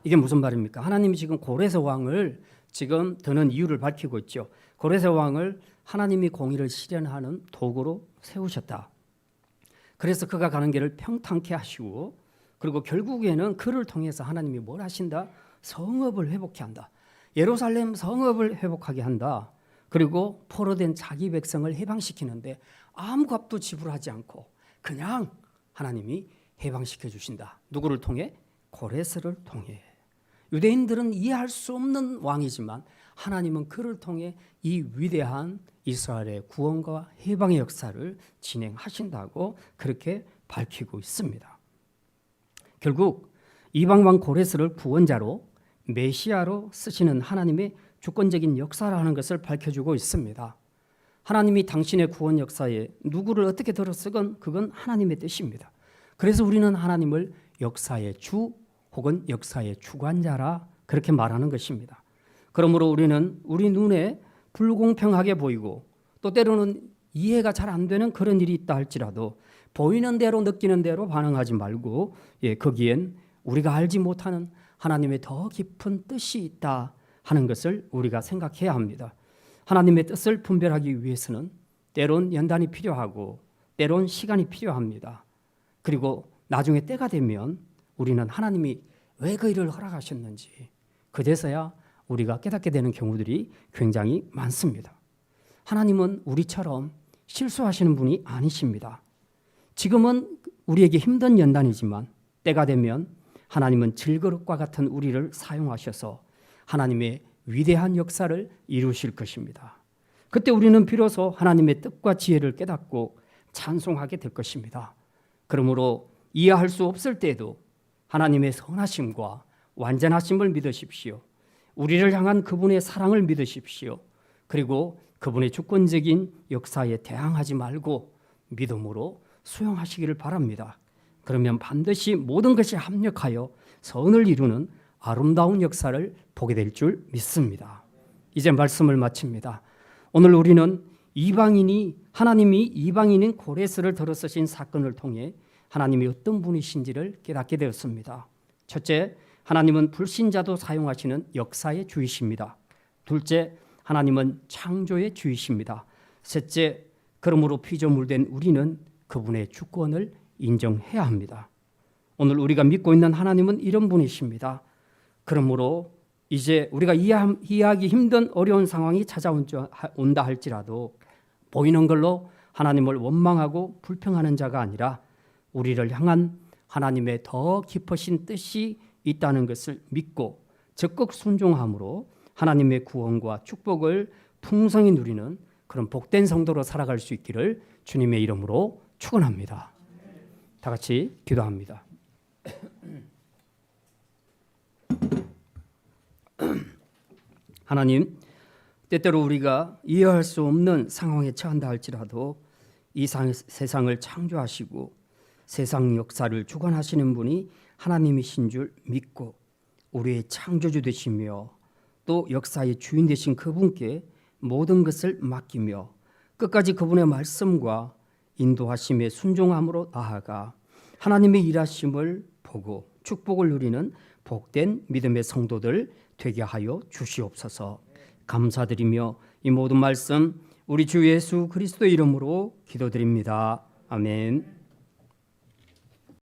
이게 무슨 말입니까? 하나님이 지금 고레스 왕을 지금 드는 이유를 밝히고 있죠. 고레스 왕을 하나님이 공의를 실현하는 도구로 세우셨다. 그래서 그가 가는 길을 평탄케 하시고 그리고 결국에는 그를 통해서 하나님이 뭘 하신다? 성읍을 회복케 한다. 예루살렘 성읍을 회복하게 한다. 그리고 포로된 자기 백성을 해방시키는데 아무 값도 지불하지 않고 그냥 하나님이 해방시켜 주신다. 누구를 통해? 고레스를 통해. 유대인들은 이해할 수 없는 왕이지만 하나님은 그를 통해 이 위대한 이스라엘의 구원과 해방의 역사를 진행하신다고 그렇게 밝히고 있습니다. 결국 이방왕 고레스를 구원자로 메시아로 쓰시는 하나님의 주권적인 역사라는 것을 밝혀주고 있습니다. 하나님이 당신의 구원 역사에 누구를 어떻게 들어 쓰건 그건 하나님의 뜻입니다. 그래서 우리는 하나님을 역사의 주 혹은 역사의 주관자라 그렇게 말하는 것입니다. 그러므로 우리는 우리 눈에 불공평하게 보이고 또 때로는 이해가 잘 안 되는 그런 일이 있다 할지라도 보이는 대로 느끼는 대로 반응하지 말고 거기엔 우리가 알지 못하는 하나님의 더 깊은 뜻이 있다 하는 것을 우리가 생각해야 합니다. 하나님의 뜻을 분별하기 위해서는 때론 연단이 필요하고 때론 시간이 필요합니다. 그리고 나중에 때가 되면 우리는 하나님이 왜 그 일을 허락하셨는지 그제서야 우리가 깨닫게 되는 경우들이 굉장히 많습니다. 하나님은 우리처럼 실수하시는 분이 아니십니다. 지금은 우리에게 힘든 연단이지만 때가 되면 하나님은 질그릇과 같은 우리를 사용하셔서 하나님의 위대한 역사를 이루실 것입니다. 그때 우리는 비로소 하나님의 뜻과 지혜를 깨닫고 찬송하게 될 것입니다. 그러므로 이해할 수 없을 때에도 하나님의 선하심과 완전하심을 믿으십시오. 우리를 향한 그분의 사랑을 믿으십시오. 그리고 그분의 주권적인 역사에 대항하지 말고 믿음으로 수용하시기를 바랍니다. 그러면 반드시 모든 것이 합력하여 선을 이루는 아름다운 역사를 보게 될 줄 믿습니다. 이제 말씀을 마칩니다. 오늘 우리는 하나님이 이방인인 고레스를 들어 쓰신 사건을 통해 하나님이 어떤 분이신지를 깨닫게 되었습니다. 첫째, 하나님은 불신자도 사용하시는 역사의 주이십니다. 둘째, 하나님은 창조의 주이십니다. 셋째, 그러므로 피조물된 우리는 그분의 주권을 인정해야 합니다. 오늘 우리가 믿고 있는 하나님은 이런 분이십니다. 그러므로 이제 우리가 이해하기 힘든 어려운 상황이 찾아온다 할지라도 보이는 걸로 하나님을 원망하고 불평하는 자가 아니라 우리를 향한 하나님의 더 깊으신 뜻이 있다는 것을 믿고 적극 순종함으로 하나님의 구원과 축복을 풍성히 누리는 그런 복된 성도로 살아갈 수 있기를 주님의 이름으로 축원합니다. 다 같이 기도합니다. 하나님, 때때로 우리가 이해할 수 없는 상황에 처한다 할지라도 세상을 창조하시고 세상 역사를 주관하시는 분이 하나님이신 줄 믿고 우리의 창조주 되시며 또 역사의 주인 되신 그분께 모든 것을 맡기며 끝까지 그분의 말씀과 인도하심에 순종함으로 나아가 하나님의 일하심을 보고 축복을 누리는 복된 믿음의 성도들 되게 하여 주시옵소서. 감사드리며 이 모든 말씀 우리 주 예수 그리스도의 이름으로 기도드립니다. 아멘.